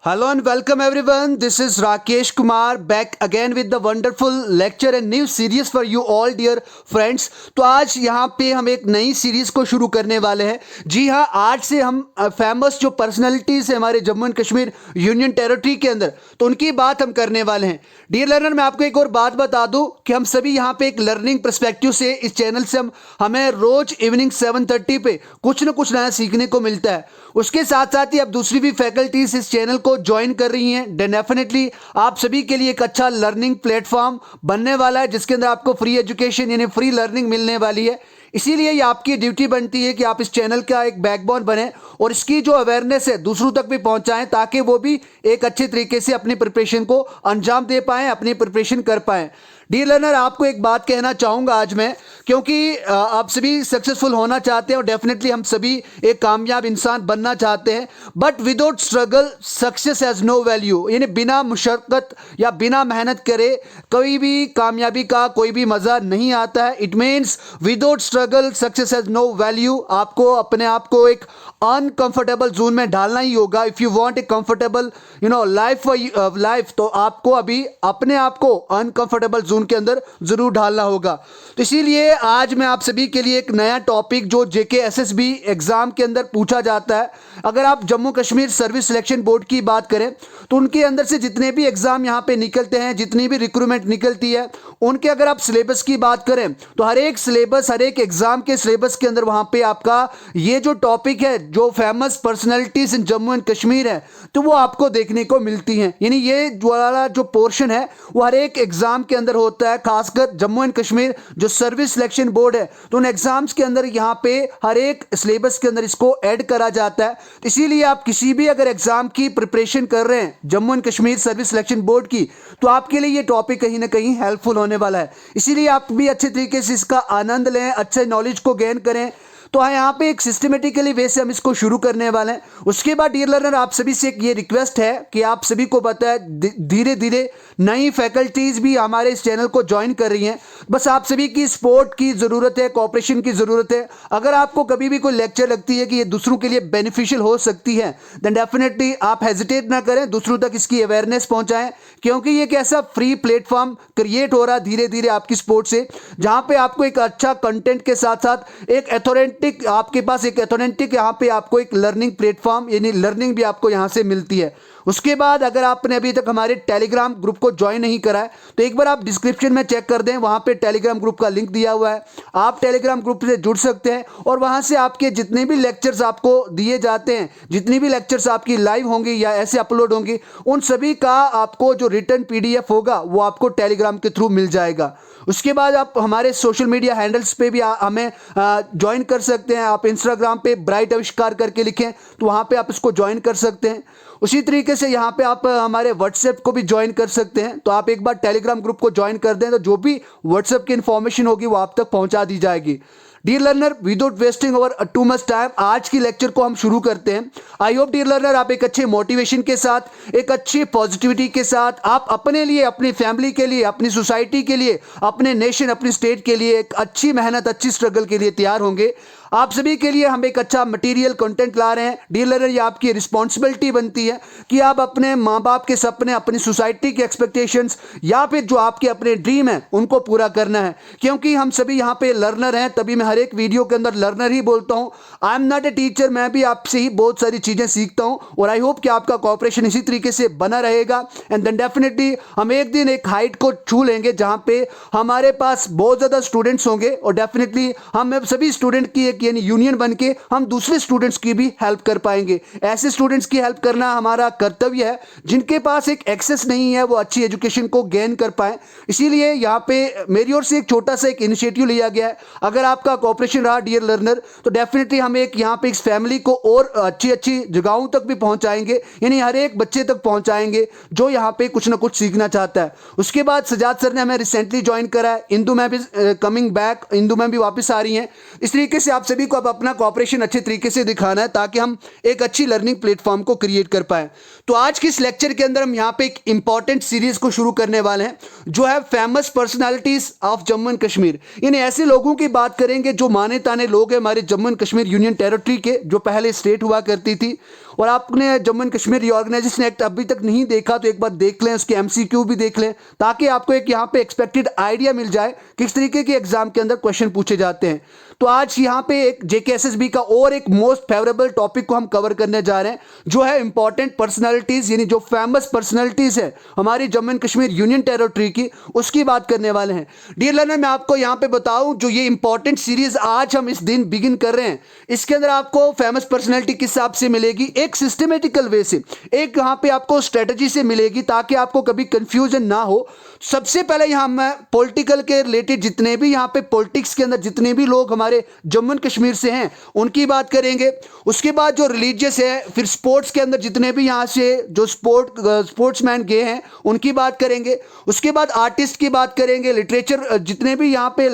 Hello and welcome everyone. This is Rakesh Kumar back again with the wonderful lecture and new series for you all dear friends. तो आज यहाँ पे हम एक नई series को शुरू करने वाले हैं. जी हाँ, आज से हम फेमस जो पर्सनैलिटीज़ है हमारे Jammu and Kashmir union territory के अंदर, तो उनकी बात हम करने वाले हैं. डियर लर्नर, मैं आपको एक और बात बता दूं कि हम सभी यहाँ पे एक लर्निंग पर्सपेक्टिव से इस चैनल से हमें रोज इवनिंग 7:30 पे कुछ ना कुछ नया सीखने को मिलता है. उसके साथ साथ ही अब दूसरी भी फैकल्टीज इस चैनल को ज्वाइन कर रही हैं. डेफिनेटली आप सभी के लिए एक अच्छा लर्निंग प्लेटफॉर्म बनने वाला है जिसके अंदर आपको फ्री एजुकेशन यानी फ्री लर्निंग मिलने वाली है. इसीलिए ये आपकी ड्यूटी बनती है कि आप इस चैनल का एक बैकबोन बने और इसकी जो अवेयरनेस है दूसरों तक भी पहुंचाएं ताकि वो भी एक अच्छे तरीके से अपनी प्रिपरेशन को अंजाम दे पाएं, अपनी प्रिपरेशन कर पाएं. डियर लर्नर, आपको एक बात कहना चाहूँगा आज मैं, क्योंकि आप सभी सक्सेसफुल होना चाहते हैं और डेफिनेटली हम सभी एक कामयाब इंसान बनना चाहते हैं. But without struggle success has no value. यानी बिना मुशक्क़त या बिना मेहनत करे कोई भी कामयाबी का कोई भी मज़ा नहीं आता है. It means without struggle success has no value. आपको अपने आप को एक अनकंफर्टेबल जोन में डालना ही होगा. If you want a comfortable life तो आपको अभी अपने आप को अनकंफर्टेबल जोन के अंदर जरूर डालना होगा. तो इसीलिए आज मैं आप सभी के लिए एक नया टॉपिक जो जेके एसएसबी एग्जाम के अंदर पूछा जाता है. अगर आप Jammu Kashmir service selection board की बात करें तो उनके अंदर से जितने भी एग्जाम यहाँ पे निकलते हैं, जितनी भी रिक्रूटमेंट निकलती है, उनके अगर आप सिलेबस की बात करें तो हर एक सिलेबस, हर एक एग्जाम के सिलेबस के अंदर वहां पे आपका ये जो टॉपिक है, जो famous personalities in Jammu and Kashmir है, तो वो आपको देखने को मिलती हैं. यानी ये वाला जो पोर्शन है वो हर एक एग्जाम के अंदर होता है. खासकर जम्मू एंड कश्मीर जो सर्विस सिलेक्शन बोर्ड है तो उन एग्जाम्स के अंदर यहाँ पे हर एक सिलेबस के अंदर इसको ऐड करा जाता है. इसीलिए आप किसी भी अगर एग्जाम की प्रिपरेशन कर रहे हैं Jammu and Kashmir service selection board की, तो आपके लिए ये टॉपिक कहीं ना कहीं हेल्पफुल होने वाला है. इसीलिए आप भी अच्छे तरीके से इसका आनंद लें, अच्छे नॉलेज को गेन करें. तो यहाँ पे एक सिस्टमेटिकली वे से हम इसको शुरू करने वाले हैं. उसके बाद डियर लर्नर, आप सभी से एक ये रिक्वेस्ट है कि आप सभी को पता है धीरे धीरे नई फैकल्टीज भी हमारे इस चैनल को ज्वाइन कर रही हैं. बस आप सभी की सपोर्ट की ज़रूरत है, कोऑपरेशन की ज़रूरत है. अगर आपको कभी भी कोई लेक्चर लगती है कि ये दूसरों के लिए बेनिफिशियल हो सकती है, देन डेफिनेटली आप हेजिटेट ना करें, दूसरों तक इसकी अवेयरनेस पहुंचाएं, क्योंकि ये एक ऐसा फ्री प्लेटफॉर्म क्रिएट हो रहा है धीरे धीरे आपकी सपोर्ट से, जहां पे आपको एक अच्छा कंटेंट के साथ साथ एक अथॉरेंटिक, आपके पास एक अथॉरेंटिक यहाँ पे आपको एक लर्निंग प्लेटफॉर्म यानी लर्निंग भी आपको यहाँ से मिलती है. उसके बाद अगर आपने अभी तक हमारे टेलीग्राम ग्रुप को ज्वाइन नहीं करा है तो एक बार आप डिस्क्रिप्शन में चेक कर दें, वहाँ पे टेलीग्राम ग्रुप का लिंक दिया हुआ है. आप टेलीग्राम ग्रुप से जुड़ सकते हैं और वहाँ से आपके जितने भी लेक्चर्स आपको दिए जाते हैं, जितनी भी लेक्चर्स आपकी लाइव होंगी या ऐसे अपलोड होंगी, उन सभी का आपको जो रिटर्न पीडीएफ होगा वो आपको टेलीग्राम के थ्रू मिल जाएगा. उसके बाद आप हमारे सोशल मीडिया हैंडल्स पे भी हमें ज्वाइन कर सकते हैं. आप इंस्टाग्राम पे ब्राइट आविष्कार करके लिखें तो वहाँ पे आप इसको ज्वाइन कर सकते हैं. उसी तरीके से यहाँ पे आप हमारे व्हाट्सएप को भी ज्वाइन कर सकते हैं. तो आप एक बार टेलीग्राम ग्रुप को ज्वाइन कर दें तो जो भी व्हाट्सएप की इन्फॉर्मेशन होगी वो आप तक पहुँचा दी जाएगी. Dear learner, without wasting over too much time आज की लेक्चर को हम शुरू करते हैं. आई होप डियर लर्नर आप एक अच्छे मोटिवेशन के साथ, एक अच्छी पॉजिटिविटी के साथ आप अपने लिए, अपनी फैमिली के लिए, अपनी सोसाइटी के लिए, अपने नेशन, अपनी स्टेट के लिए एक अच्छी मेहनत, अच्छी स्ट्रगल के लिए तैयार होंगे. आप सभी के लिए हम एक अच्छा मटेरियल कंटेंट ला रहे हैं. डियर लर्नर, ये आपकी रिस्पॉन्सिबिलिटी बनती है कि आप अपने माँ बाप के सपने, अपनी सोसाइटी के एक्सपेक्टेशंस या फिर जो आपके अपने ड्रीम हैं उनको पूरा करना है. क्योंकि हम सभी यहाँ पे लर्नर हैं, तभी मैं हर एक वीडियो के अंदर लर्नर ही बोलता हूँ. I am not a teacher, मैं भी आपसे ही बहुत सारी चीज़ें सीखता हूँ और आई होप कि आपका कोऑपरेशन इसी तरीके से बना रहेगा. एंड देन डेफिनेटली हम एक दिन एक हाइट को छू लेंगे जहाँ पे हमारे पास बहुत ज़्यादा स्टूडेंट्स होंगे और डेफिनेटली हम सभी स्टूडेंट की एक यानी यूनियन बन के हम दूसरे स्टूडेंट्स की भी हेल्प कर पाएंगे. ऐसे स्टूडेंट्स की हेल्प करना हमारा कर्तव्य है जिनके पास एक एक्सेस नहीं है, वो अच्छी एजुकेशन को गेन कर पाए. इसीलिए यहाँ पे मेरी ओर से एक छोटा सा एक इनिशिएटिव लिया गया है. अगर आपका कोऑपरेशन रहा डियर लर्नर तो डेफिनेटली हम एक यहाँ पे इस फैमिली को और अच्छी अच्छी जगहों तक भी पहुँचाएंगे, यानी हर एक बच्चे तक पहुँचाएंगे जो यहाँ पे कुछ ना कुछ सीखना चाहता है. उसके बाद सजाद सर ने हमें रिसेंटली ज्वाइन करा है. इंदू मैम भी कमिंग बैक, इंदू मैम भी वापस आ रही हैं. इस तरीके से आप सभी को अब अपना कॉपरेशन अच्छे तरीके से दिखाना है ताकि हम एक अच्छी लर्निंग प्लेटफॉर्म को क्रिएट कर पाए। तो आज के इस लेक्चर के अंदर हम यहाँ पे एक इंपॉर्टेंट सीरीज को शुरू करने वाले हैं जो है famous personalities of Jammu and Kashmir. यानी ऐसे लोगों की बात करेंगे जो माने ताने लोग हैं हमारे Jammu and Kashmir union territory के, जो पहले स्टेट हुआ करती थी। और आपने Jammu and Kashmir reorganisation act अभी तक नहीं देखा तो एक बार देख लें, उसके एमसीक्यू भी देख लें ताकि आपको एक यहाँ पे एक्सपेक्टेड आइडिया मिल जाए किस तरीके के एग्जाम के अंदर क्वेश्चन पूछे जाते हैं। तो आज यहाँ पे एक जेकेएसएसबी का और एक मोस्ट फेवरेबल टॉपिक को हम कवर करने जा रहे हैं जो है इंपॉर्टेंट पर्सनालिटीज, यानी जो फेमस पर्सनालिटीज है हमारी Jammu and Kashmir union territory की, उसकी बात करने वाले हैं। डियर लर्नर, मैं आपको यहाँ पे बताऊं जो ये इंपॉर्टेंट सीरीज आज हम इस दिन बिगिन कर रहे हैं, इसके अंदर आपको फेमस पर्सनालिटी किस हिसाब से मिलेगी, एक सिस्टमेटिकल वे से, एक यहाँ पे आपको स्ट्रेटजी से मिलेगी ताकि आपको कभी कंफ्यूजन ना हो। सबसे पहले यहाँ मैं पॉलिटिकल के रिलेटेड जितने भी यहाँ पे पॉलिटिक्स के अंदर जितने भी लोग हमारे जम्मू एंड कश्मीर से हैं उनकी बात करेंगे। उसके बाद जो रिलीजियस है, फिर स्पोर्ट्स के अंदर जितने भी यहाँ से जो स्पोर्ट्समैन गए हैं उनकी बात करेंगे। उसके बाद आर्टिस्ट की बात करेंगे, लिटरेचर जितने भी यहाँ पे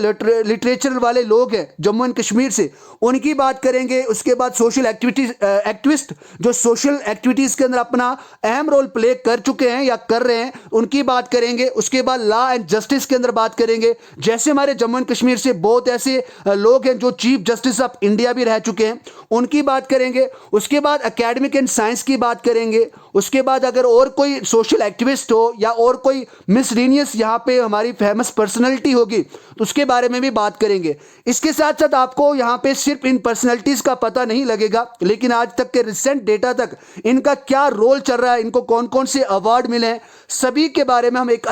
लिटरेचर वाले लोग हैं जम्मू एंड कश्मीर से उनकी बात करेंगे। उसके बाद सोशल एक्टिविस्ट जो सोशल एक्टिविटीज के अंदर अपना अहम रोल प्ले कर चुके हैं या कर रहे हैं उनकी बात करेंगे। उसके बाद लॉ एंड जस्टिस के अंदर बात करेंगे, जैसे हमारे जम्मू एंड कश्मीर से बहुत ऐसे लोग हैं जो चीफ जस्टिस ऑफ इंडिया भी रह चुके हैं, उनकी बात करेंगे। उसके बाद एकेडमिक एंड साइंस की बात करेंगे। उसके बाद अगर और कोई सोशल एक्टिविस्ट हो या और कोई मिसलीनियस यहाँ पे हमारी फेमस पर्सनैलिटी होगी तो उसके बारे में भी बात करेंगे। इसके साथ साथ आपको यहाँ पे सिर्फ इन पर्सनैलिटीज का पता नहीं लगेगा लेकिन आज तक के रिसेंट डेटा तक इनका क्या रोल चल रहा है, इनको कौन कौन से अवार्ड मिले हैं, सभी के बारे में हम एक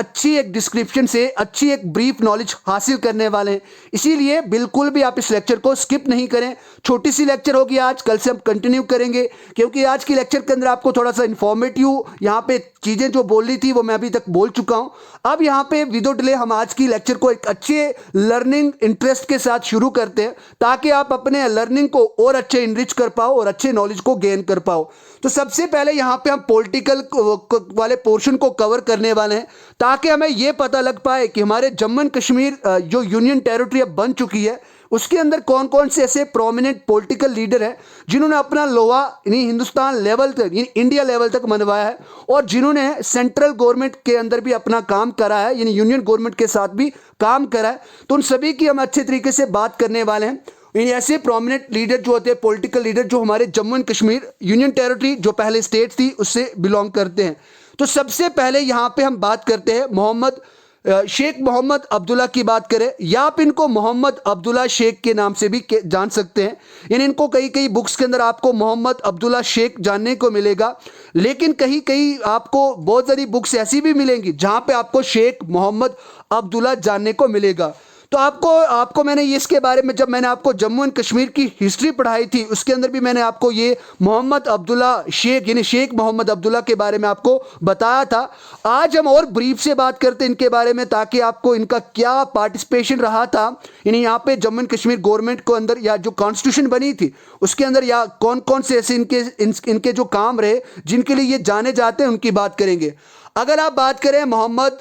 डिस्क्रिप्शन से अच्छी एक ब्रीफ नॉलेज हासिल करने वाले हैं। इसीलिए बिल्कुल भी आप इस लेक्चर को स्किप नहीं करें। छोटी सी लेक्चर होगी आज, कल से हम कंटिन्यू करेंगे क्योंकि आज की लेक्चर के अंदर आपको थोड़ा सा इंफॉर्मेटिव यहाँ पे चीजें जो बोल रही थी वो मैं अभी तक बोल चुका हूं। अब यहाँ पे विदाउट डिले हम आज की लेक्चर को एक अच्छे लर्निंग इंटरेस्ट के साथ शुरू करते हैं ताकि आप अपने लर्निंग को और अच्छे इनरिच कर पाओ और अच्छे नॉलेज को गेन कर पाओ। तो सबसे पहले यहाँ पे हम पॉलिटिकल वाले पोर्शन को कवर करने वाले हैं ताकि हमें यह पता लग पाए कि हमारे जम्मू एंड कश्मीर जो यूनियन टेरिटरी अब बन चुकी है उसके अंदर कौन कौन से ऐसे प्रोमिनेंट पॉलिटिकल लीडर हैं जिन्होंने अपना लोहा यानी हिंदुस्तान लेवल तक यानी इंडिया लेवल तक मनवाया है और जिन्होंने सेंट्रल गवर्नमेंट के अंदर भी अपना काम करा है, यानी यूनियन गवर्नमेंट के साथ भी काम करा है। तो उन सभी की हम अच्छे तरीके से बात करने वाले हैं। यानी ऐसे प्रोमिनेंट लीडर जो होते हैं, पॉलिटिकल लीडर जो हमारे Jammu and Kashmir union territory जो पहले स्टेट थी उससे बिलोंग करते हैं। तो सबसे पहले यहाँ पे हम बात करते हैं शेख मोहम्मद अब्दुल्ला की बात करें या आप इनको मोहम्मद अब्दुल्ला शेख के नाम से भी जान सकते हैं। यानी इनको कई कई बुक्स के अंदर आपको मोहम्मद अब्दुल्ला शेख जानने को मिलेगा, लेकिन कहीं कहीं आपको बहुत सारी बुक्स ऐसी भी मिलेंगी जहां पे आपको शेख मोहम्मद अब्दुल्ला जानने को मिलेगा। तो आपको मैंने ये इसके बारे में जब मैंने आपको जम्मू एंड कश्मीर की हिस्ट्री पढ़ाई थी उसके अंदर भी मैंने आपको ये मोहम्मद अब्दुल्ला शेख यानी शेख मोहम्मद अब्दुल्ला के बारे में आपको बताया था। आज हम और ब्रीफ से बात करते हैं इनके बारे में ताकि आपको इनका क्या पार्टिसिपेशन रहा था, यानी यहाँ पे जम्मू एंड कश्मीर गवर्नमेंट को अंदर या जो कॉन्स्टिट्यूशन बनी थी उसके अंदर या कौन कौन से ऐसे इनके जो काम रहे जिनके लिए ये जाने जाते हैं उनकी बात करेंगे। अगर आप बात करें मोहम्मद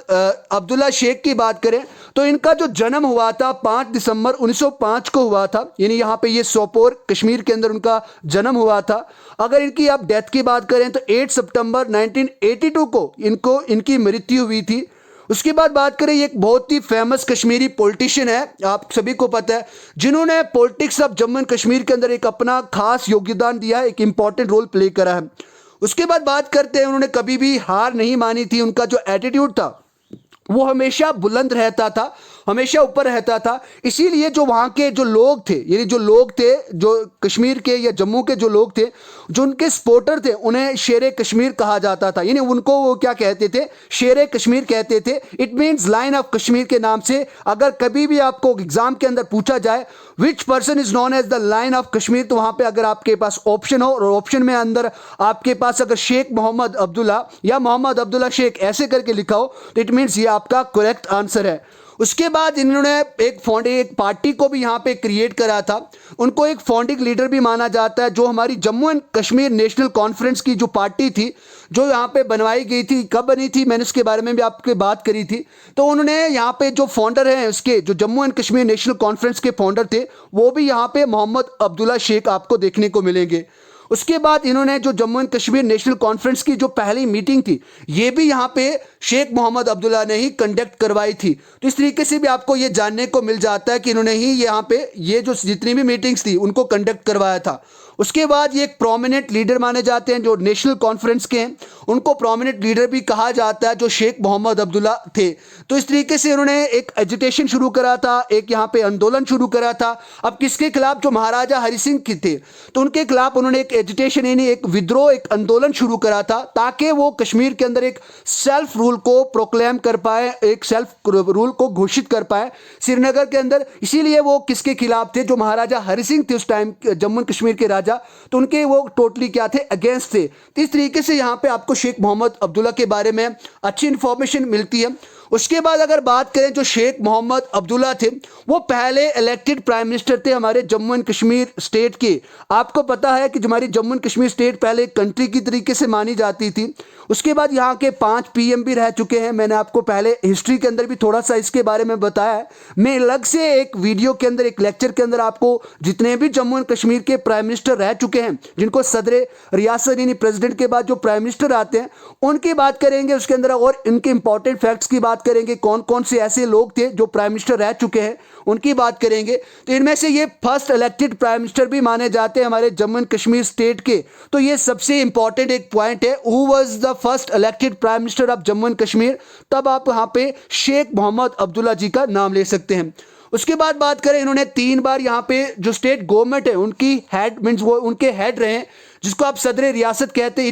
अब्दुल्ला शेख की बात करें तो इनका जो जन्म हुआ था 5 दिसंबर 1905 को हुआ था, यानी यहाँ पे ये सोपोर कश्मीर के अंदर उनका जन्म हुआ था। अगर इनकी आप डेथ की बात करें तो 8 सितंबर 1982 को इनकी मृत्यु हुई थी। उसके बाद बात करें ये एक बहुत ही फेमस कश्मीरी पॉलिटिशियन है, आप सभी को पता है, जिन्होंने politics of Jammu and Kashmir के अंदर एक अपना खास योगदान दिया है, एक इंपॉर्टेंट रोल प्ले करा है। उसके बाद बात करते हैं उन्होंने कभी भी हार नहीं मानी थी, उनका जो एटीट्यूड था वो हमेशा बुलंद रहता था, हमेशा ऊपर रहता था। इसीलिए जो वहाँ के जो लोग थे, यानी जो लोग थे जो कश्मीर के या जम्मू के जो लोग थे जो उनके सपोर्टर थे उन्हें शेर कश्मीर कहा जाता था। यानी उनको वो क्या कहते थे, शेर कश्मीर कहते थे। It means line of Kashmir के नाम से। अगर कभी भी आपको एग्जाम के अंदर पूछा जाए which person is known as the lion of Kashmir, तो वहाँ पे अगर आपके पास ऑप्शन हो और ऑप्शन में अंदर आपके पास अगर शेख मोहम्मद अब्दुल्ला या मोहम्मद अब्दुल्ला शेख ऐसे करके लिखा हो तो इट मीन्स ये आपका करेक्ट आंसर है। उसके बाद इन्होंने एक पार्टी को भी यहाँ पे क्रिएट करा था। उनको एक फाउंडिंग लीडर भी माना जाता है। जो हमारी Jammu and Kashmir national conference की जो पार्टी थी, जो यहाँ पे बनवाई गई थी, कब बनी थी मैंने उसके बारे में भी आपके बात करी थी। तो उन्होंने यहाँ पे जो फाउंडर हैं उसके, जो Jammu and Kashmir national conference के फाउंडर थे, वो भी यहाँ पे मोहम्मद अब्दुल्ला शेख आपको देखने को मिलेंगे। उसके बाद इन्होंने जो Jammu and Kashmir national conference की जो पहली मीटिंग थी, ये भी यहाँ पे शेख मोहम्मद अब्दुल्ला ने ही कंडक्ट करवाई थी। तो इस तरीके से भी आपको ये जानने को मिल जाता है कि इन्होंने ही यहाँ पे ये जो जितनी भी मीटिंग्स थी उनको कंडक्ट करवाया था। उसके बाद ये एक प्रोमिनेंट लीडर माने जाते हैं जो नेशनल कॉन्फ्रेंस के हैं, उनको प्रोमिनेंट लीडर भी कहा जाता है, जो शेख मोहम्मद अब्दुल्ला थे। तो इस तरीके से उन्होंने एक एजिटेशन शुरू करा था, एक यहाँ पे आंदोलन शुरू करा था। अब किसके खिलाफ? जो महाराजा हरि सिंह के थे, तो उनके खिलाफ उन्होंने एक एजिटेशन यानी एक विद्रोह, एक आंदोलन शुरू करा था, ताकि वो कश्मीर के अंदर एक सेल्फ रूल को प्रोक्लेम कर पाए, एक सेल्फ रूल को घोषित कर पाए श्रीनगर के अंदर। इसीलिए वो किसके खिलाफ थे? जो महाराजा हरि सिंह थे उस टाइम जम्मू कश्मीर के राजा, तो उनके वो टोटली क्या थे? अगेंस्ट थे। तो इस तरीके से यहाँ पे आपको शेख मोहम्मद अब्दुल्ला के बारे में अच्छी इंफॉर्मेशन मिलती है। उसके बाद अगर बात करें, जो शेख मोहम्मद अब्दुल्ला थे वो पहले इलेक्टेड प्राइम मिनिस्टर थे हमारे जम्मू एंड कश्मीर स्टेट के। आपको पता है कि हमारी जम्मू एंड कश्मीर स्टेट पहले एक कंट्री की तरीके से मानी जाती थी। उसके बाद यहाँ के 5 पीएम भी रह चुके हैं। मैंने आपको पहले हिस्ट्री के अंदर भी थोड़ा सा इसके बारे में बताया है। मैं अलग से एक वीडियो के अंदर, एक लेक्चर के अंदर आपको जितने भी जम्मू एंड कश्मीर के प्राइम मिनिस्टर रह चुके हैं, जिनको सदर रियासत यानी प्रेसिडेंट के बाद जो प्राइम मिनिस्टर आते हैं, उनकी बात करेंगे उसके अंदर, और इनके इंपॉर्टेंट फैक्ट्स की बात करेंगे, कौन कौन से ऐसे लोग थे जो प्राइम मिनिस्टर रह चुके हैं उनकी बात करेंगे। तो इनमें से ये फर्स्ट इलेक्टेड प्राइम मिनिस्टर भी माने जाते हैं हमारे जम्मू एंड कश्मीर स्टेट के। तो ये सबसे इंपॉर्टेंट एक पॉइंट है, who was the first elected prime minister of Jammu and Kashmir. तब आप यहाँ पे शेख मोहम्मद अब्दुल्ला जी का नाम ले सकते हैं। उसके बाद बात करें, इन्होंने 3 बार यहाँ पे जो स्टेट गवर्नमेंट है उनकी हेड मीन्स वो उनके हेड रहे, जिसको आप सदर रियासत कहते हैं।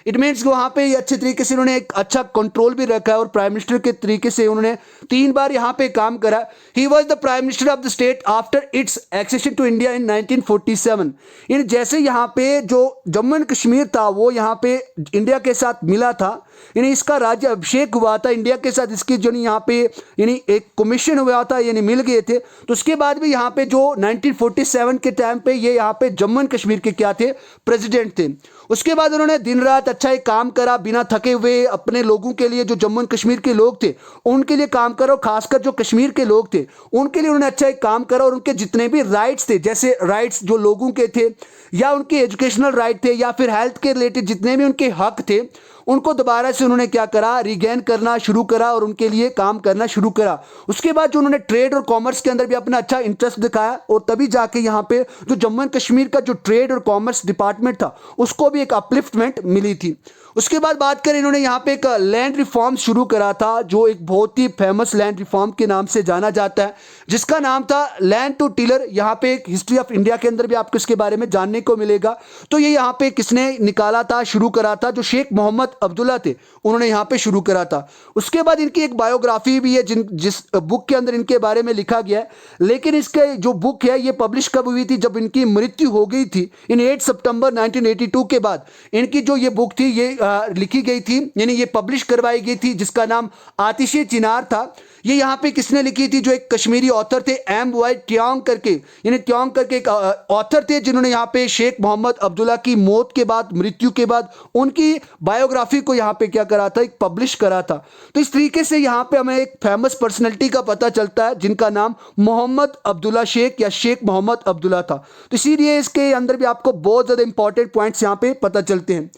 इट मीन्स वहाँ पे अच्छे तरीके से उन्होंने एक अच्छा कंट्रोल भी रखा है और प्राइम मिनिस्टर के तरीके से उन्होंने 3 बार यहाँ पे काम करा। He was the prime minister of the state after its accession to India in 1947। यानी जैसे यहाँ पे जो जम्मू एंड कश्मीर था वो यहाँ पे इंडिया के साथ मिला था, यानी इसका राज्य अभिषेक हुआ था इंडिया के साथ, इसकी जो यहाँ पे यानी एक कमीशन हुआ था, यानी मिल गए थे। तो उसके बाद भी यहाँ पे जो 1947 के टाइम पे ये यहाँ पे जम्मू एंड कश्मीर के क्या थे? प्रेसिडेंट थे। उसके बाद उन्होंने दिन रात अच्छा ही काम करा, बिना थके हुए अपने लोगों के लिए, जो जम्मू एंड कश्मीर के लोग थे उनके लिए काम करा, और खासकर जो कश्मीर के लोग थे उनके लिए उन्होंने अच्छा ही काम करा। और उनके जितने भी राइट्स थे, जैसे राइट्स जो लोगों के थे, या उनके एजुकेशनल राइट थे, या फिर हेल्थ के रिलेटेड जितने भी उनके हक थे, उनको दोबारा से उन्होंने क्या करा? रिगेन करना शुरू करा और उनके लिए काम करना शुरू करा। उसके बाद जो उन्होंने ट्रेड और कॉमर्स के अंदर भी अपना अच्छा इंटरेस्ट दिखाया, और तभी जाके यहाँ पे जो जम्मू एंड कश्मीर का जो ट्रेड और कॉमर्स डिपार्टमेंट था उसको भी एक अपलिफ्टमेंट मिली थी। उसके बाद बात करें, इन्होंने यहाँ पे एक लैंड रिफॉर्म शुरू करा था, जो एक बहुत ही फेमस लैंड रिफॉर्म के नाम से जाना जाता है, जिसका नाम था लैंड टू टिलर। यहाँ पे एक हिस्ट्री ऑफ इंडिया के अंदर भी आपको इसके बारे में जानने को मिलेगा। तो ये यहाँ पे किसने निकाला था, शुरू करा था? जो शेख मोहम्मद अब्दुल्ला थे उन्होंने यहाँ पे शुरू करा था। उसके बाद इनकी एक बायोग्राफी भी है जिस बुक के अंदर इनके बारे में लिखा गया है। लेकिन इसके जो बुक है ये पब्लिश कब हुई थी? जब इनकी मृत्यु हो गई थी इन 8 सितंबर 1982 के बाद इनकी जो ये बुक थी ये लिखी गई थी, यानी ये पब्लिश करवाई गई थी, जिसका नाम आतिश चिनार था। ये यहाँ पे किसने लिखी थी? जो एक कश्मीरी ऑथर थे, एम वाई ट्योंग करके, यानी ट्योंग करके एक ऑथर थे, जिन्होंने यहाँ पे शेख मोहम्मद अब्दुल्ला की मौत के बाद, मृत्यु के बाद उनकी बायोग्राफी को यहाँ पे क्या करा था? एक पब्लिश करा था। तो इस तरीके से यहाँ पे हमें एक फेमस पर्सनैलिटी का पता चलता है, जिनका नाम मोहम्मद अब्दुल्ला शेख या शेख मोहम्मद अब्दुल्ला था। तो इसीलिए इसके अंदर भी आपको बहुत ज़्यादा इंपॉर्टेंट पॉइंट्स यहाँ पे पता चलते हैं।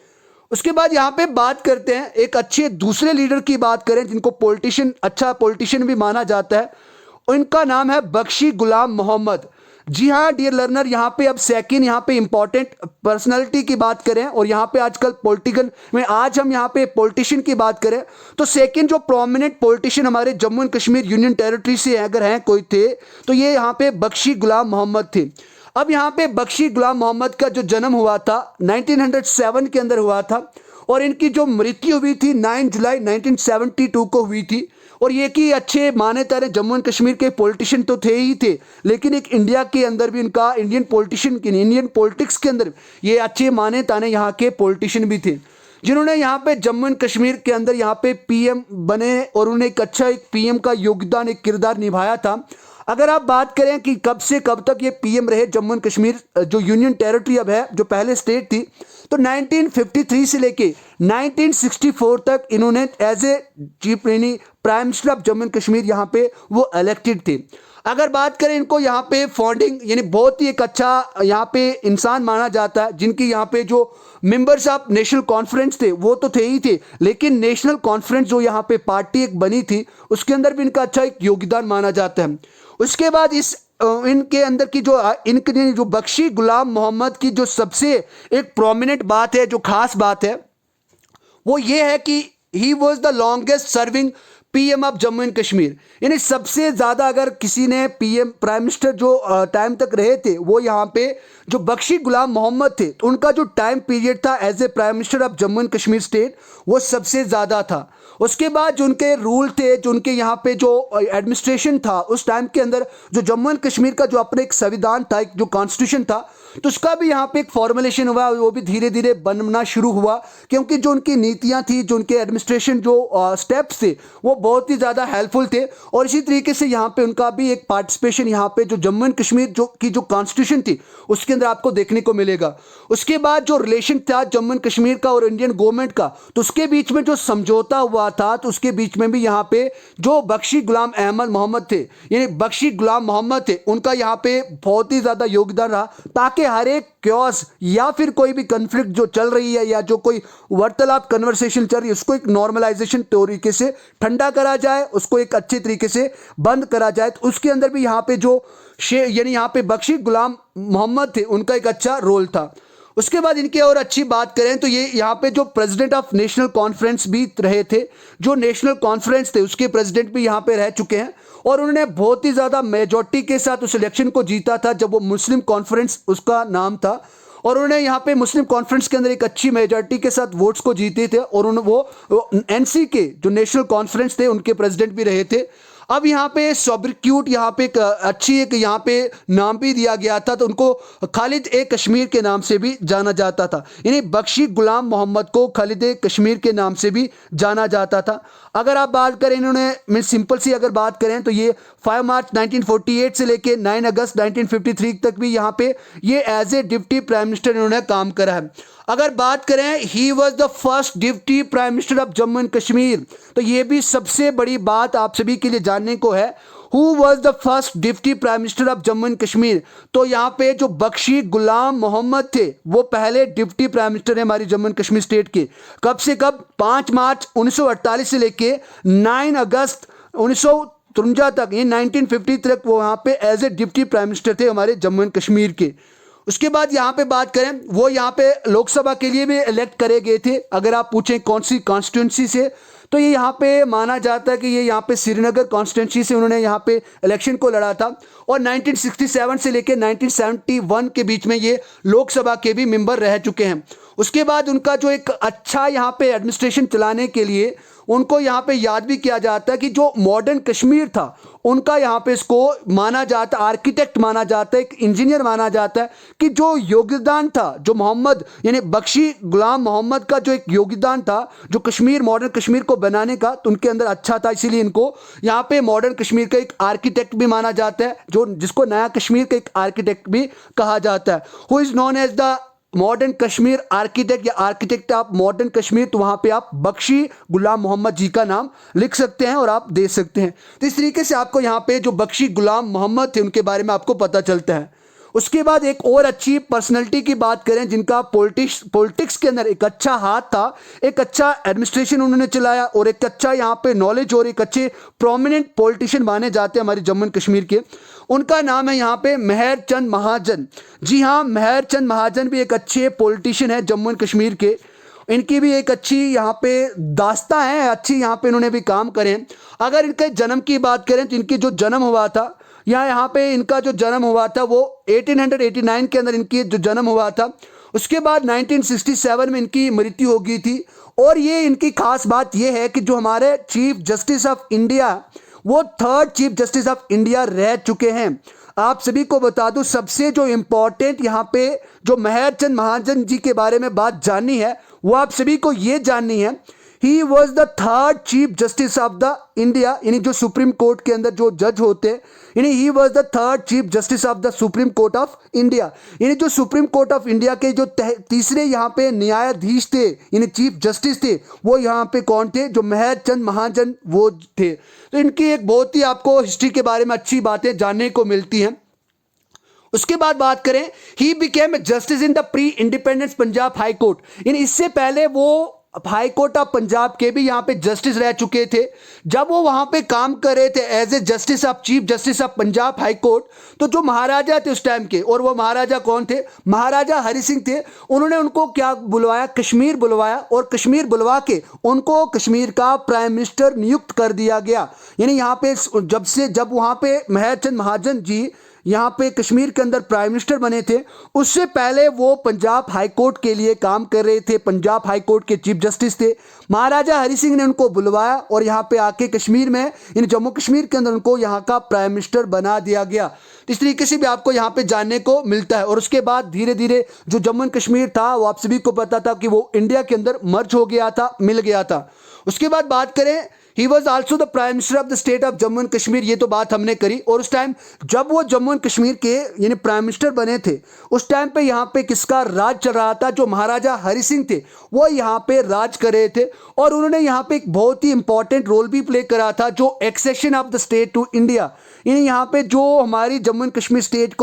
उसके बाद यहाँ पे बात करते हैं, एक अच्छे दूसरे लीडर की बात करें जिनको पॉलिटिशियन, अच्छा पॉलिटिशियन भी माना जाता है। उनका नाम है बख्शी गुलाम मोहम्मद। जी हाँ डियर लर्नर, यहाँ पे अब सेकंड यहाँ पे इंपॉर्टेंट पर्सनालिटी की बात करें, और यहाँ पे आजकल पॉलिटिकल में आज हम यहाँ पे पॉलिटिशियन की बात करें, तो सेकंड जो प्रोमिनेंट पॉलिटिशियन हमारे Jammu and Kashmir union territory से अगर हैं कोई थे, तो ये यहाँ पे बख्शी गुलाम मोहम्मद थे। अब यहाँ पे बख्शी गुलाम मोहम्मद का जो जन्म हुआ था 1907 के अंदर हुआ था, और इनकी जो मृत्यु हुई थी 9 जुलाई 1972 को हुई थी। और ये कि अच्छे मान्यता रहे जम्मू एंड कश्मीर के पॉलिटिशियन तो थे ही थे, लेकिन एक इंडिया के अंदर भी इनका इंडियन पॉलिटिशियन, इंडियन पॉलिटिक्स के अंदर ये अच्छे मान्यता ने यहाँ के पॉलिटिशियन भी थे। जिन्होंने यहाँ पे जम्मू एंड कश्मीर के अंदर यहाँ पे पीएम बने और उन्होंने एक अच्छा एक पीएम का योगदान, एक किरदार निभाया था। अगर आप बात करें कि कब से कब तक ये पीएम रहे जम्मू एंड कश्मीर, जो यूनियन टेरिटरी अब है, जो पहले स्टेट थी, तो 1953 से लेके 1964 तक इन्होंने एज ए चीफ यानी prime minister of Jammu and Kashmir यहाँ पे वो इलेक्टेड थे। अगर बात करें इनको यहाँ पे फाउंडिंग यानी बहुत ही एक अच्छा यहाँ पे इंसान माना जाता है, जिनकी यहाँ पे जो मेंबर्स ऑफ नेशनल कॉन्फ्रेंस थे वो तो थे ही थे, लेकिन नेशनल कॉन्फ्रेंस जो यहाँ पे पार्टी एक बनी थी उसके अंदर भी इनका अच्छा एक योगदान माना जाता है। उसके बाद इनके अंदर की जो इनके जो बख्शी गुलाम मोहम्मद की जो सबसे एक प्रोमिनेंट बात है, जो खास बात है, वो ये है कि ही was the longest serving PM of Jammu and Kashmir. यानी सबसे ज़्यादा अगर किसी ने पीएम प्राइम मिनिस्टर जो टाइम तक रहे थे वो यहाँ पे जो बख्शी गुलाम मोहम्मद थे, तो उनका जो टाइम पीरियड था as a prime minister of Jammu and Kashmir state वो सबसे ज़्यादा था। उसके बाद जो उनके रूल थे, जो उनके यहाँ पे जो एडमिनिस्ट्रेशन था उस टाइम के अंदर, जो जम्मू एंड कश्मीर का जो अपना एक संविधान था, एक जो कॉन्स्टिट्यूशन था, तो उसका भी यहाँ पे एक फॉर्मुलेशन हुआ, वो भी धीरे धीरे बनना शुरू हुआ, क्योंकि जो उनकी नीतियाँ थी, जो उनके एडमिनिस्ट्रेशन जो स्टेप्स थे वो बहुत ही ज़्यादा हेल्पफुल थे। और इसी तरीके से यहाँ पे उनका भी एक पार्टिसिपेशन यहाँ पे जो जम्मू एंड कश्मीर जो कॉन्स्टिट्यूशन थी उसके अंदर आपको देखने को मिलेगा। उसके बाद जो रिलेशन था जम्मू एंड कश्मीर का और इंडियन गवर्नमेंट का, तो उसके बीच में जो समझौता हुआ था, तो उसके बीच में भी यहाँ पे जो बख्शी गुलाम अहमद मोहम्मद थे, यानी बख्शी गुलाम मोहम्मद थे, उनका यहाँ पे बहुत ही ज़्यादा योगदान रहा, ताकि हर एक क्योस या फिर कोई भी कन्फ्लिक्ट जो चल रही है या जो कोई वार्तालाप कन्वर्सेशन चल रही है उसको एक नॉर्मलाइजेशन तरीके से ठंडा करा जाए, उसको एक अच्छे तरीके से बंद करा जाए। तो उसके अंदर भी यहाँ पे जो यानी यहाँ पे बख्शी गुलाम मोहम्मद थे उनका एक अच्छा रोल था। उसके बाद इनकी और अच्छी बात करें तो ये यहाँ पे जो प्रेसिडेंट ऑफ नेशनल कॉन्फ्रेंस भी रहे थे, जो नेशनल कॉन्फ्रेंस थे उसके प्रेसिडेंट भी यहाँ पे रह चुके हैं, और उन्होंने बहुत ही ज़्यादा मेजॉरिटी के साथ उस इलेक्शन को जीता था जब वो मुस्लिम कॉन्फ्रेंस उसका नाम था, और उन्होंने यहाँ पे मुस्लिम कॉन्फ्रेंस के अंदर एक अच्छी मेजॉरिटी के साथ वोट्स को जीते थे, और वो एनसी के जो नेशनल कॉन्फ्रेंस थे उनके प्रेसिडेंट भी रहे थे। अब यहाँ पे सोबरक्यूट यहाँ पे एक अच्छी एक यहाँ पे नाम भी दिया गया था, तो उनको खालिद ए कश्मीर के नाम से भी जाना जाता था, यानी बख्शी गुलाम मोहम्मद को खालिद ए कश्मीर के नाम से भी जाना जाता था। अगर आप बात करें इन्होंने सिंपल सी अगर बात करें तो ये 5 मार्च 1948 से लेके 9 अगस्त 1953 तक भी यहाँ पे ये as a deputy prime minister इन्होंने काम करा है। अगर बात करें he was the first deputy prime minister of Jammu and Kashmir, तो ये भी सबसे बड़ी बात आप सभी के लिए जानने को है, who was the first deputy prime minister of Jammu and Kashmir. तो यहाँ पे जो बख्शी गुलाम मोहम्मद थे वो पहले डिप्टी प्राइम मिनिस्टर है हमारी जम्मू एंड कश्मीर स्टेट के। कब से कब? 5 मार्च 1948 से लेके 9 अगस्त 1953 तक, ये 1950 तक वो यहाँ पे as a deputy prime minister थे हमारे जम्मू एंड कश्मीर के। उसके बाद यहाँ पे बात करें, वो यहाँ पे लोकसभा के लिए भी इलेक्ट करे गए थे। अगर आप पूछें कौन सी कॉन्स्टिट्यूंसी से, तो ये यहाँ पे माना जाता है कि ये यहाँ पे श्रीनगर कॉन्स्टिट्यूंसी से उन्होंने यहाँ पे इलेक्शन को लड़ा था, और 1967 से लेकर 1971 के बीच में ये लोकसभा के भी मेंबर रह चुके हैं। उसके बाद उनका जो एक अच्छा यहाँ पे एडमिनिस्ट्रेशन चलाने के लिए उनको यहाँ पे याद भी किया जाता है कि जो मॉडर्न कश्मीर था उनका यहाँ पे इसको माना जाता, आर्किटेक्ट माना जाता है, एक इंजीनियर माना जाता है, कि जो योगदान था जो मोहम्मद यानी बख्शी गुलाम मोहम्मद का जो एक योगदान था जो कश्मीर मॉडर्न कश्मीर को बनाने का, तो उनके अंदर अच्छा था, इसीलिए इनको यहाँ पे मॉडर्न कश्मीर का एक आर्किटेक्ट भी माना जाता है, जो जिसको नया कश्मीर का एक आर्किटेक्ट भी कहा जाता है। Who is known as the modern Kashmir architect या आर्किटेक्ट ऑफ मॉडर्न कश्मीर, तो वहाँ पे आप बख्शी गुलाम मोहम्मद जी का नाम लिख सकते हैं और आप दे सकते हैं। तो इस तरीके से आपको यहाँ पे जो बख्शी गुलाम मोहम्मद थे उनके बारे में आपको पता चलता है। उसके बाद एक और अच्छी पर्सनैलिटी की बात करें जिनका पॉलिटिक्स के अंदर एक अच्छा हाथ था, एक अच्छा एडमिनिस्ट्रेशन उन्होंने चलाया, और एक अच्छा यहाँ पे नॉलेज और एक अच्छे प्रोमिनेंट पॉलिटिशियन माने जाते हैं हमारे जम्मू एंड कश्मीर के। उनका नाम है यहाँ पे मेहर चंद महाजन। जी हाँ, मेहर चंद महाजन भी एक अच्छे पॉलिटिशियन है जम्मू एंड कश्मीर के। इनकी भी एक अच्छी यहाँ पे दास्तां है, अच्छी यहाँ पे इन्होंने भी काम करे। अगर इनके जन्म की बात करें तो इनकी जो जन्म हुआ था यहाँ पे इनका जो जन्म हुआ था वो 1889 के अंदर इनकी जो जन्म हुआ था। उसके बाद 1967 में इनकी मृत्यु हो गई थी। और ये इनकी खास बात ये है कि जो हमारे चीफ जस्टिस ऑफ इंडिया वो 3rd chief justice of India रह चुके हैं। आप सभी को बता दूं, सबसे जो इम्पोर्टेंट यहाँ पे जो मेहर चंद महाजन जी के बारे में बात जाननी है वो आप सभी को ये जाननी है। ही was the third chief justice of the India, यानी जो सुप्रीम कोर्ट के अंदर जो जज होते हैं, यानी ही was the third chief justice of the supreme court of India. यानी जो सुप्रीम कोर्ट ऑफ इंडिया के जो तीसरे यहाँ पे न्यायाधीश थे, यानी चीफ जस्टिस थे, वो यहाँ पे कौन थे? जो मेहरचंद महाजन वो थे। तो इनकी एक बहुत ही आपको हिस्ट्री के बारे में अच्छी बातें जानने को मिलती हैं। उसके बाद बात करें, he became justice in the pre independence Punjab high court, यानी इससे पहले वो हाई कोर्ट ऑफ पंजाब के भी यहाँ पे जस्टिस रह चुके थे। जब वो वहां पे काम कर रहे थे as a justice of chief justice of Punjab high court, तो जो महाराजा थे उस टाइम के, और वो महाराजा कौन थे? महाराजा हरि सिंह थे। उन्होंने उनको क्या बुलवाया? कश्मीर बुलवाया, और कश्मीर बुलवा के उनको कश्मीर का प्राइम मिनिस्टर नियुक्त कर दिया गया। यानी यहाँ पे जब वहां पे मेहरचंद महाजन जी यहाँ पे कश्मीर के अंदर प्राइम मिनिस्टर बने थे, उससे पहले वो पंजाब हाई कोर्ट के लिए काम कर रहे थे, पंजाब हाई कोर्ट के चीफ जस्टिस थे। महाराजा हरि सिंह ने उनको बुलवाया और यहाँ पे आके कश्मीर में, यानी जम्मू कश्मीर के अंदर उनको यहाँ का प्राइम मिनिस्टर बना दिया गया। इस तरीके से भी आपको यहाँ पे जानने को मिलता है। और उसके बाद धीरे धीरे जो जम्मू एंड कश्मीर था, वो आप सभी को पता था कि वो इंडिया के अंदर मर्ज हो गया था, मिल गया था। उसके बाद बात करें, he was also the prime minister of the state of Jammu and Kashmir, ये तो बात हमने करी। और उस टाइम जब वो जम्मू एंड कश्मीर के यानी प्राइम मिनिस्टर बने थे, उस टाइम पे यहाँ पे किसका राज चल रहा था? जो महाराजा हरि सिंह थे वो यहाँ पे राज कर रहे थे, और उन्होंने यहाँ पे एक बहुत ही इंपॉर्टेंट रोल भी प्ले करा था, जो accession of the state to India. यानी यहाँ पे जो हमारी जम्मू एंड कश्मीर स्टेट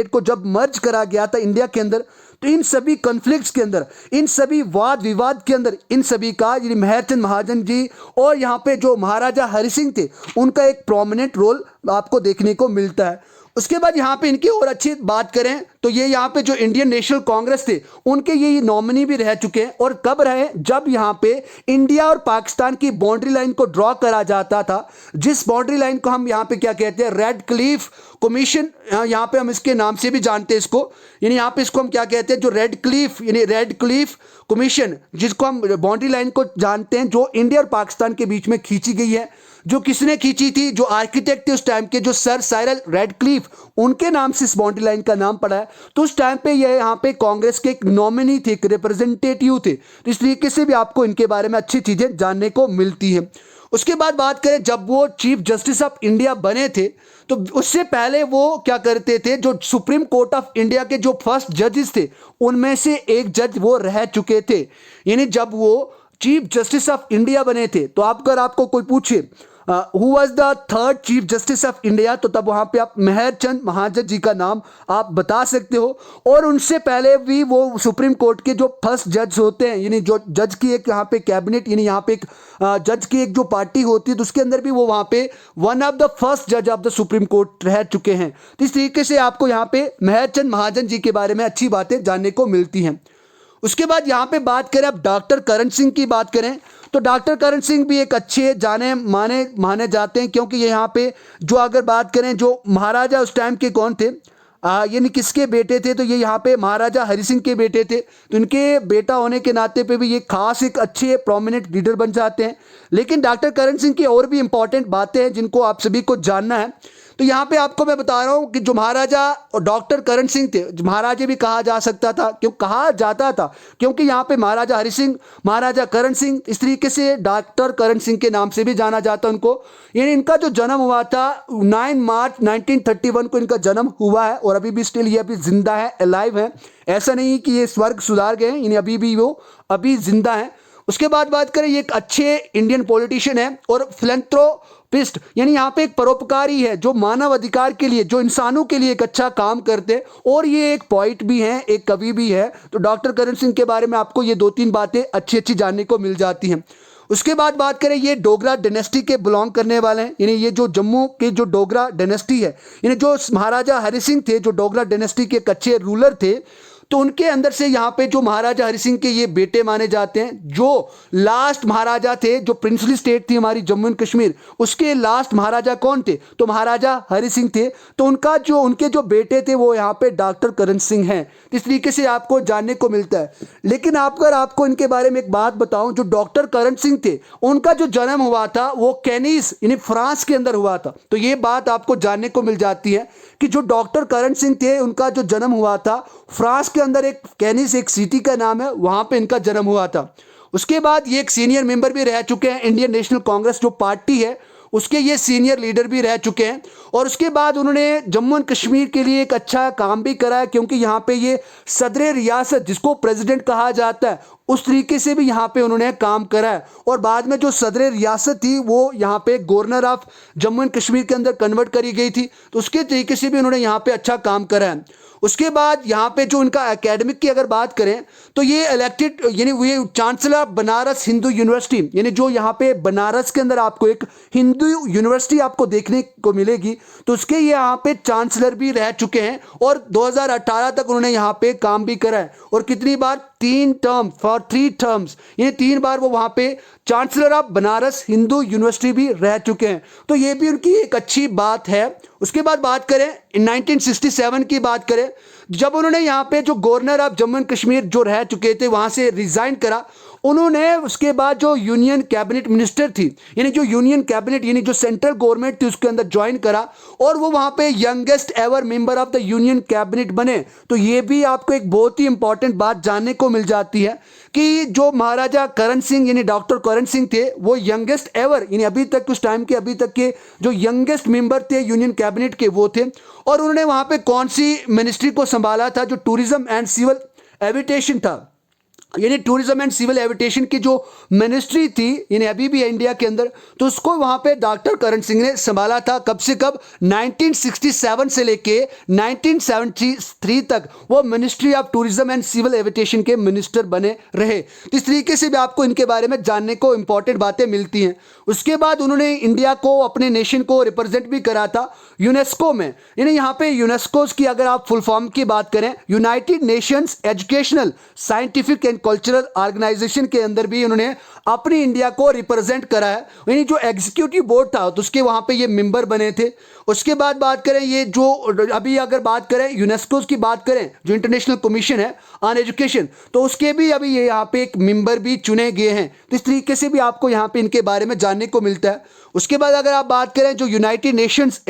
को जब मर्ज करा गया था इंडिया के अंदर, तो इन सभी कॉन्फ्लिक्ट्स के अंदर, इन सभी वाद विवाद के अंदर, इन सभी का यानी मेहरचंद महाजन जी और यहाँ पे जो महाराजा हरि सिंह थे, उनका एक प्रोमिनेंट रोल आपको देखने को मिलता है। उसके बाद यहाँ पे इनकी और अच्छी बात करें तो ये यहाँ पे जो इंडियन नेशनल कांग्रेस थे, उनके ये नॉमिनी भी रह चुके हैं। और कब रहे? जब यहाँ पे इंडिया और पाकिस्तान की बाउंड्री लाइन को ड्रॉ करा जाता था, जिस बाउंड्री लाइन को हम यहाँ पे क्या कहते हैं? रेड क्लिफ कमीशन, यहाँ पे हम इसके नाम से भी जानते हैं इसको, यानी यहाँ पे इसको हम क्या कहते हैं? जो रेड क्लिफ कमीशन, जिसको हम बाउंड्री लाइन को जानते हैं, जो इंडिया और पाकिस्तान के बीच में खींची गई है। जो किसने खींची थी? जो आर्किटेक्ट थे उस टाइम के, जो सर साइरल रेडक्लिफ, उनके नाम से इस बाउंड्री लाइन का नाम पड़ा है। तो उस टाइम पे ये यहाँ पे कांग्रेस के एक नॉमिनी थे, एक रिप्रेजेंटेटिव थे। तो इस तरीके से भी आपको इनके बारे में अच्छी चीजें जानने को मिलती है। उसके बाद बात करें, जब वो चीफ जस्टिस ऑफ इंडिया बने थे, तो उससे पहले वो क्या करते थे? जो सुप्रीम कोर्ट ऑफ इंडिया के जो फर्स्ट जजेस थे, उनमें से एक जज वो रह चुके थे। यानी जब वो चीफ जस्टिस ऑफ इंडिया बने थे, तो अगर आपको कोई पूछे who was the third chief justice of India, तो तब वहां पे आप मेहरचंद महाजन जी का नाम आप बता सकते हो। और उनसे पहले भी वो सुप्रीम कोर्ट के जो फर्स्ट जज होते हैं, यानी जो जज की एक यहाँ पे कैबिनेट, यानी यहाँ पे एक जज की एक जो पार्टी होती है, तो उसके अंदर भी वो वहां पे वन ऑफ द फर्स्ट जज ऑफ द सुप्रीम कोर्ट रह चुके हैं। तो इस तरीके से आपको यहाँ पे मेहरचंद महाजन जी के बारे में अच्छी बातें जानने को मिलती हैं। उसके बाद यहाँ पे बात करें, अब डॉक्टर करण सिंह की बात करें, तो डॉक्टर करण सिंह भी एक अच्छे जाने माने जाते हैं, क्योंकि ये यहाँ पे जो अगर बात करें, जो महाराजा उस टाइम के कौन थे, यानी किसके बेटे थे? तो ये यहाँ पे महाराजा हरि सिंह के बेटे थे। तो इनके बेटा होने के नाते पे भी ये खास एक अच्छे प्रोमिनेंट लीडर बन जाते हैं। लेकिन डॉक्टर करण सिंह की और भी इंपॉर्टेंट बातें हैं जिनको आप सभी को जानना है। तो यहाँ पे आपको मैं बता रहा हूँ कि जो महाराजा और डॉक्टर करण सिंह थे, महाराजे भी कहा जा सकता था, क्यों कहा जाता था? क्योंकि यहाँ पे महाराजा हरि सिंह, महाराजा करण सिंह, इस तरीके से डॉक्टर करण सिंह के नाम से भी जाना जाता उनको। यानी इनका जो जन्म हुआ था 9 मार्च 1931 को इनका जन्म हुआ है, और अभी भी स्टिल ये अभी जिंदा है, अलाइव है। ऐसा नहीं कि ये स्वर्ग सुधार गए हैं, यानी अभी भी वो अभी जिंदा है। उसके बाद बात करें, ये एक अच्छे इंडियन पॉलिटिशियन है और फिलैंथ्रोपिस्ट, यानी यहाँ पे एक परोपकारी है, जो मानव अधिकार के लिए, जो इंसानों के लिए एक अच्छा काम करते हैं। और ये एक पोइट भी हैं, एक कवि भी है। तो डॉक्टर करण सिंह के बारे में आपको ये 2-3 बातें अच्छी अच्छी जानने को मिल जाती हैं। उसके बाद बात करें, ये डोगरा डायनेस्टी के बिलोंग करने वाले हैं, यानी ये जो जम्मू के जो डोगरा डायनेस्टी है, यानी जो महाराजा हरि सिंह थे, जो डोगरा डायनेस्टी के एक अच्छे रूलर थे, तो उनके अंदर से यहाँ पे जो महाराजा हरि सिंह के ये बेटे माने जाते हैं। जो लास्ट महाराजा थे, जो प्रिंसली स्टेट थी हमारी जम्मू एंड कश्मीर, उसके लास्ट महाराजा कौन थे? तो महाराजा हरि सिंह थे। तो उनके जो बेटे थे वो यहाँ पे डॉक्टर करण सिंह हैं। इस तरीके से आपको जानने को मिलता है। लेकिन अगर आपको इनके बारे में एक बात बताऊं, जो डॉक्टर करण सिंह थे, उनका जो जन्म हुआ था वो कैनिस यानी फ्रांस के अंदर हुआ था। तो ये बात आपको जानने को मिल जाती है कि जो डॉक्टर करण सिंह थे, उनका जो जन्म हुआ था फ्रांस के अंदर एक कैनिस एक सिटी का नाम है, वहां पे इनका जन्म हुआ था। उसके बाद ये एक सीनियर मेंबर भी रह चुके हैं, इंडियन नेशनल कांग्रेस जो पार्टी है उसके ये सीनियर लीडर भी रह चुके हैं। और उसके बाद उन्होंने जम्मू एंड कश्मीर के लिए एक अच्छा काम भी करा है, क्योंकि यहाँ पे ये सदर रियासत जिसको प्रेसिडेंट कहा जाता है उस तरीके से भी यहाँ पे उन्होंने काम करा है। और बाद में जो सदर रियासत थी वो यहाँ पे governor of Jammu and Kashmir के अंदर कन्वर्ट करी गई थी, तो उसके तरीके से भी उन्होंने यहाँ पे अच्छा काम करा है। उसके बाद यहाँ पे जो इनका एकेडमिक की अगर बात करें तो ये इलेक्टेड यानी ये chancellor of Banaras Hindu university, यानी जो यहाँ पे बनारस के अंदर आपको एक हिंदू यूनिवर्सिटी आपको देखने को मिलेगी, तो उसके ये यहाँ पे चांसलर भी रह चुके हैं। और 2018 तक उन्होंने यहाँ पे काम भी करा है। और कितनी बार, 3 टर्म फॉर 3 टर्म्स, ये 3 बार वो वहाँ पे chancellor of Banaras Hindu university भी रह चुके हैं, तो ये भी उनकी एक अच्छी बात है। उसके बाद बात करें 1967 की बात करें, जब उन्होंने यहाँ पे जो governor of Jammu and Kashmir जो रह चुके थे वहाँ से रिजाइन करा, उन्होंने उसके बाद जो यूनियन कैबिनेट मिनिस्टर थी, यानी जो यूनियन कैबिनेट यानी जो सेंट्रल गवर्नमेंट थी उसके अंदर ज्वाइन करा, और वो वहाँ पे youngest ever member of the union cabinet बने। तो ये भी आपको एक बहुत ही इंपॉर्टेंट बात जानने को मिल जाती है कि जो महाराजा करण सिंह यानी डॉक्टर करण सिंह थे वो यंगेस्ट एवर यानी अभी तक उस टाइम के अभी तक के जो यंगेस्ट मेंबर थे यूनियन कैबिनेट के वो थे। और उन्होंने वहाँ पे कौन सी मिनिस्ट्री को संभाला था, जो टूरिज्म एंड सिविल एविटेशन था, यानी टूरिज्म एंड सिविल एविटेशन की जो मिनिस्ट्री थी यानी अभी भी है इंडिया के अंदर, तो उसको वहाँ पे डॉक्टर करण सिंह ने संभाला था। कब से कब, 1967 से लेके 1973 तक वो ministry of tourism and civil aviation के मिनिस्टर बने रहे। तो इस तरीके से भी आपको इनके बारे में जानने को इंपॉर्टेंट बातें मिलती हैं। उसके बाद उन्होंने इंडिया को अपने नेशन को रिप्रेजेंट भी करा था यूनेस्को में, यानी यहाँ पे यूनेस्को की अगर आप फुल फॉर्म की बात करें, United Nations Educational Scientific and Cultural Organisation के अंदर भी उन्होंने अपनी इंडिया को रिप्रेजेंट करा है, यानी जो एग्जीक्यूटिव बोर्ड था तो उसके वहाँ पे ये मेंबर बने थे। उसके बाद बात करें ये जो अभी अगर बात करें यूनेस्को की बात करें, जो इंटरनेशनल कमीशन है ऑन एजुकेशन, तो उसके भी अभी ये यहाँ पे एक मेंबर भी चुने गए हैं। तो इस तरीके से भी आपको यहाँ पे इनके बारे में जानने को मिलता है। उसके बाद अगर आप बात करें जो United Nations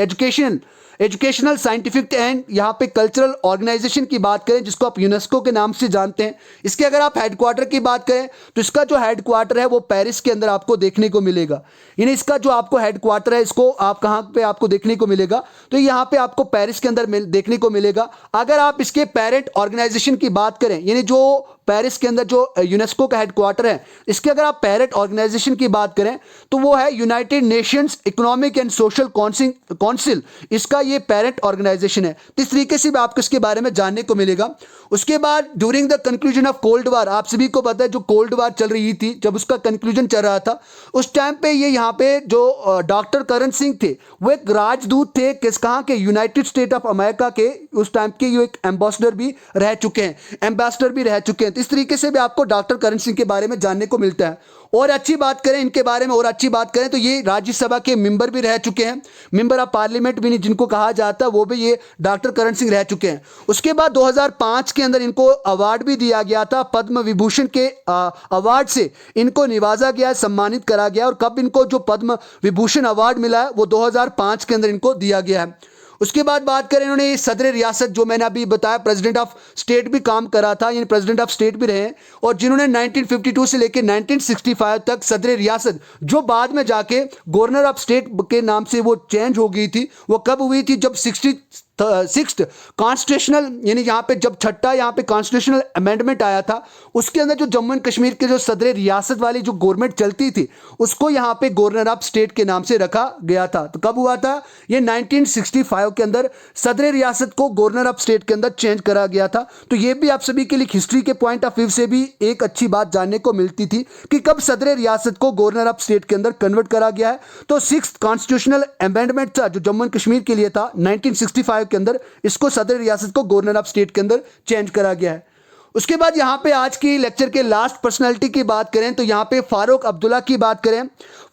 Educational Scientific and यहाँ पे कल्चरल ऑर्गेनाइजेशन की बात करें, जिसको आप यूनेस्को के नाम से जानते हैं, इसके अगर आप हेडक्वार्टर की बात करें तो इसका जो हेडक्वार्टर है वो पेरिस के अंदर आपको देखने को मिलेगा। यानी इसका जो आपको हेडक्वार्टर है इसको आप कहाँ पे आपको देखने को मिलेगा, तो यहाँ पे आपको पेरिस के अंदर देखने को मिलेगा। अगर आप इसके पेरेंट ऑर्गेनाइजेशन की बात करें, यानी जो पेरिस के अंदर जो यूनेस्को का हेडक्वार्टर है, इसके अगर आप पेरेंट ऑर्गेनाइजेशन की बात करें तो वो है United Nations economic and social council, इसका ये पेरेंट ऑर्गेनाइजेशन है। तो इस तरीके से भी आपको इसके बारे में जानने को मिलेगा। उसके बाद during the conclusion of cold war, आप सभी को पता है जो कोल्ड वार चल रही थी, जब उसका कंक्लूजन चल रहा था उस टाइम पे ये यहाँ पे जो डॉक्टर करण सिंह थे वो एक राजदूत थे कहाँ के, यूनाइटेड स्टेट ऑफ अमेरिका के। उस टाइम के ये एक एम्बेसडर भी रह चुके हैं। इस तरीके से भी आपको डॉक्टर करण सिंह के बारे में जानने को मिलता है। और अच्छी बात करें इनके बारे में, और अच्छी बात करें तो ये राज्यसभा के मेंबर भी रह चुके हैं, मेंबर ऑफ पार्लियामेंट भी नहीं जिनको कहा जाता है, वो भी ये डॉक्टर करण सिंह रह चुके हैं। उसके बाद 2005 के अंदर इनको अवार्ड भी दिया गया था, पद्म विभूषण के अवार्ड से इनको निवाजा गया, सम्मानित करा गया। और कब इनको जो पद्म विभूषण अवार्ड मिला है वो 2005 के अंदर इनको दिया गया है। उसके बाद बात करें, इन्होंने सदर रियासत जो मैंने अभी बताया प्रेसिडेंट ऑफ स्टेट भी काम करा था, यानी प्रेसिडेंट ऑफ स्टेट भी रहे हैं। और जिन्होंने 1952 से लेकर 1965 तक सदर रियासत, जो बाद में जाके गवर्नर ऑफ स्टेट के नाम से वो चेंज हो गई थी, वो कब हुई थी, जब 66th कॉन्स्टिट्यूशनल यानी यहाँ पे जब छठा यहाँ पे कॉन्स्टिट्यूशनल अमेंडमेंट आया था, उसके अंदर जो जम्मू एंड कश्मीर के जो सदर रियासत वाली जो गवर्नमेंट चलती थी उसको यहाँ पे गवर्नर ऑफ स्टेट के नाम से रखा गया था। तो कब हुआ था, ये 1965 के अंदर सदर रियासत को गवर्नर ऑफ स्टेट के अंदर चेंज करा गया था। तो ये भी आप सभी के लिए हिस्ट्री के पॉइंट ऑफ व्यू से भी एक अच्छी बात जानने को मिलती थी कि कब सदर रियासत को गवर्नर ऑफ स्टेट के अंदर कन्वर्ट करा गया है। तो 6th कॉन्स्टिट्यूशनल अमेंडमेंट था जो जम्मू एंड कश्मीर के लिए था 1965 के अंदर, इसको सदर रियासत को गवर्नर ऑफ स्टेट के अंदर चेंज करा गया है। उसके बाद यहाँ पे आज की लेक्चर के लास्ट पर्सनालिटी की बात करें तो यहाँ पे फारूक अब्दुल्ला की बात करें।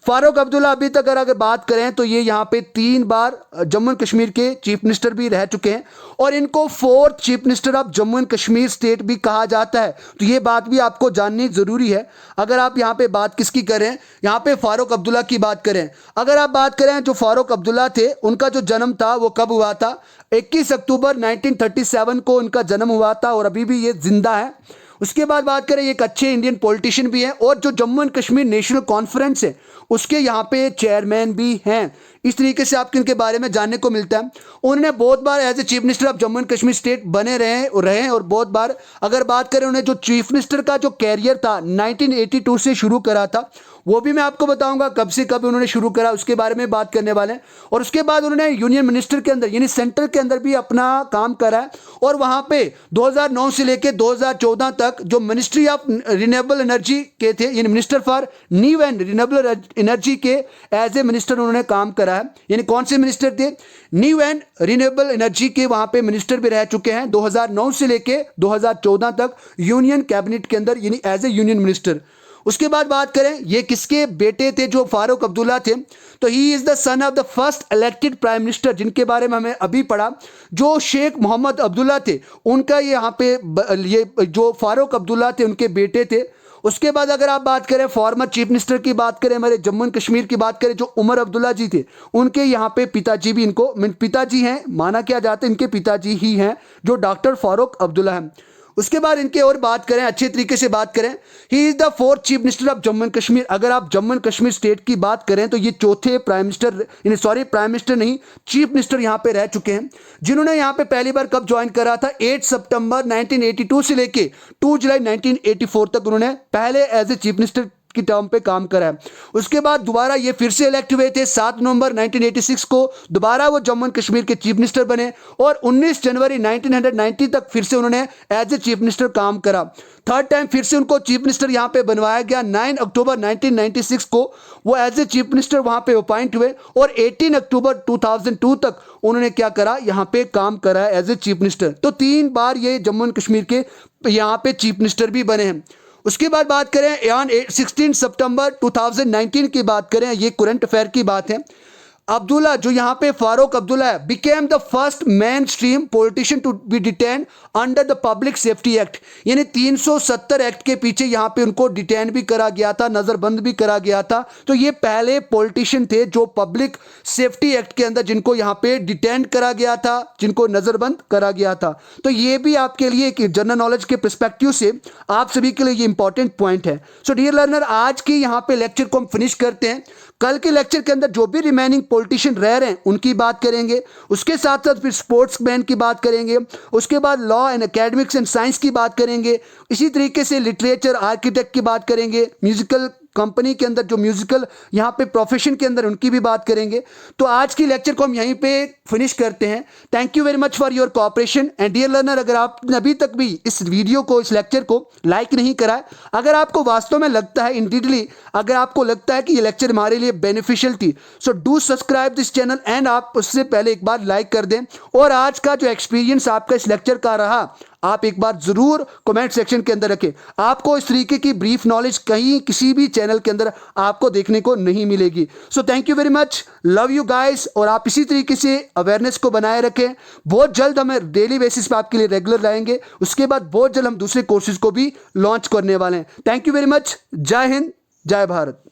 फारूक अब्दुल्ला अभी तक अगर बात करें तो ये यहाँ पे 3 बार जम्मू एंड कश्मीर के चीफ मिनिस्टर भी रह चुके हैं और इनको 4th chief minister of Jammu and Kashmir state भी कहा जाता है। तो ये बात भी आपको जाननी जरूरी है। अगर आप यहाँ पे बात किसकी करें, यहाँ पे फारूक अब्दुल्ला की बात करें, अगर आप बात करें जो फारूक अब्दुल्ला थे उनका जो जन्म था वो कब हुआ था, 21 अक्टूबर 1937 को उनका जन्म हुआ था और अभी भी ये जिंदा है। उसके बाद बात करें, एक अच्छे इंडियन पॉलिटिशियन भी हैं और जो Jammu and Kashmir national conference है उसके यहाँ पे चेयरमैन भी हैं। इस तरीके से आपको इनके बारे में जानने को मिलता है। उन्होंने बहुत बार as a chief minister of Jammu and Kashmir state बने रहे और बहुत बार अगर बात करें उन्हें जो चीफ मिनिस्टर का जो कैरियर था 1982 से शुरू करा था, वो भी मैं आपको बताऊंगा कब से कब उन्होंने शुरू करा, उसके बारे में बात करने वाले हैं। और उसके बाद उन्होंने यूनियन मिनिस्टर के अंदर यानी सेंटर के अंदर भी अपना काम करा है और वहां पे 2009 से लेकर 2014 तक जो मिनिस्ट्री ऑफ रिन्यूएबल एनर्जी के थे यानी minister for new and renewable energy के एज ए मिनिस्टर उन्होंने काम करा है। यानी कौन से मिनिस्टर थे, न्यू एंड रिन्यूएबल एनर्जी के वहां पे मिनिस्टर भी रह चुके हैं 2009 से लेकर 2014 तक यूनियन कैबिनेट के अंदर यानी एज ए यूनियन मिनिस्टर। उसके बाद बात करें ये किसके बेटे थे, जो फारूक अब्दुल्ला थे, तो he is the son of the first elected prime minister जिनके बारे में हमें अभी पढ़ा, जो शेख मोहम्मद अब्दुल्ला थे उनका यहाँ पे ये जो फारूक अब्दुल्ला थे उनके बेटे थे। उसके बाद अगर आप बात करें फॉर्मर चीफ मिनिस्टर की बात करें, हमारे जम्मू एंड कश्मीर की बात करें, जो उमर अब्दुल्ला जी थे उनके यहाँ पे पिताजी भी इनको पिताजी हैं, माना क्या जाता है इनके पिताजी ही हैं जो डॉक्टर फारूक अब्दुल्ला हैं। उसके बाद इनके और बात करें, अच्छे तरीके से बात करें, he is the 4th chief minister of Jammu and Kashmir. अगर आप जम्मू एंड कश्मीर स्टेट की बात करें तो ये चौथे prime minister, sorry prime minister नहीं, चीफ मिनिस्टर यहाँ पे रह चुके हैं, जिन्होंने यहाँ पे पहली बार कब ज्वाइन करा था, 8 सितंबर 1982 से लेके 2 जुलाई 1984 तक उन्होंने पहले एज ए चीफ मिनिस्टर की टर्म पे काम करा है। उसके बाद दोबारा ये फिर से इलेक्ट हुए थे 7 नवंबर 1986 को, दोबारा वो जम्मू एंड कश्मीर के चीफ मिनिस्टर बने और 19 जनवरी 1990 तक फिर से उन्होंने एज ए चीफ मिनिस्टर काम करा। थर्ड टाइम फिर से उनको चीफ मिनिस्टर यहाँ पे बनवाया गया 9 अक्टूबर 1996 को, वो एज ए चीफ मिनिस्टर वहाँ पे अपॉइंट हुए और 18 अक्टूबर 2002 तक उन्होंने क्या करा, यहाँ पे काम करा एज ए चीफ मिनिस्टर। तो 3 बार ये जम्मू एंड कश्मीर के यहाँ पे चीफ मिनिस्टर भी बने हैं। उसके बाद बात करें ऑन 16 सितंबर 2019 की बात करें, ये करंट अफेयर की बात है, अब्दुल्ला जो यहाँ पे Farooq Abdullah he became the first mainstream politician to be detain under the public safety act, यानी 370 एक्ट के पीछे यहाँ पे उनको डिटेन भी करा गया था, नजरबंद भी करा गया था। तो ये पहले पॉलिटिशियन थे जो पब्लिक सेफ्टी एक्ट के अंदर जिनको यहाँ पे डिटेन करा गया था, जिनको नजरबंद करा गया था। तो ये भी आपके लिए एक जनरल नॉलेज के पर्सपेक्टिव से आप सभी के लिए ये इंपॉर्टेंट पॉइंट है। सो डियर लर्नर, आज की यहाँ पे लेक्चर को हम फिनिश करते हैं। कल के लेक्चर के अंदर जो भी रिमेनिंग पॉलिटिशियन रह रहे हैं उनकी बात करेंगे, उसके साथ साथ फिर स्पोर्ट्समैन की बात करेंगे, उसके बाद law and academics and science की बात करेंगे, इसी तरीके से लिटरेचर आर्किटेक्ट की बात करेंगे, म्यूजिकल कंपनी के अंदर जो म्यूजिकल यहाँ पे प्रोफेशन के अंदर उनकी भी बात करेंगे। तो आज की लेक्चर को हम यहीं पे फिनिश करते हैं। Thank you very much for your cooperation and dear learner, अगर आपने अभी तक भी इस वीडियो को, इस लेक्चर को लाइक नहीं करा है, अगर आपको वास्तव में लगता है इंडिडली, अगर आपको लगता है कि ये लेक्चर हमारे लिए बेनिफिशियल थी, so do subscribe this channel and आप उससे पहले एक बार लाइक कर दें। और आज का जो एक्सपीरियंस आपका इस लेक्चर का रहा, आप एक बार जरूर कमेंट सेक्शन के अंदर रखें। आपको इस तरीके की ब्रीफ नॉलेज कहीं किसी भी चैनल के अंदर आपको देखने को नहीं मिलेगी। So thank you very much, love you guys, और आप इसी तरीके से अवेयरनेस को बनाए रखें। बहुत जल्द हमें डेली बेसिस पे आपके लिए रेगुलर लाएंगे, उसके बाद बहुत जल्द हम दूसरे कोर्सेज को भी लॉन्च करने वाले हैं। थैंक यू वेरी मच, जय हिंद, जय भारत।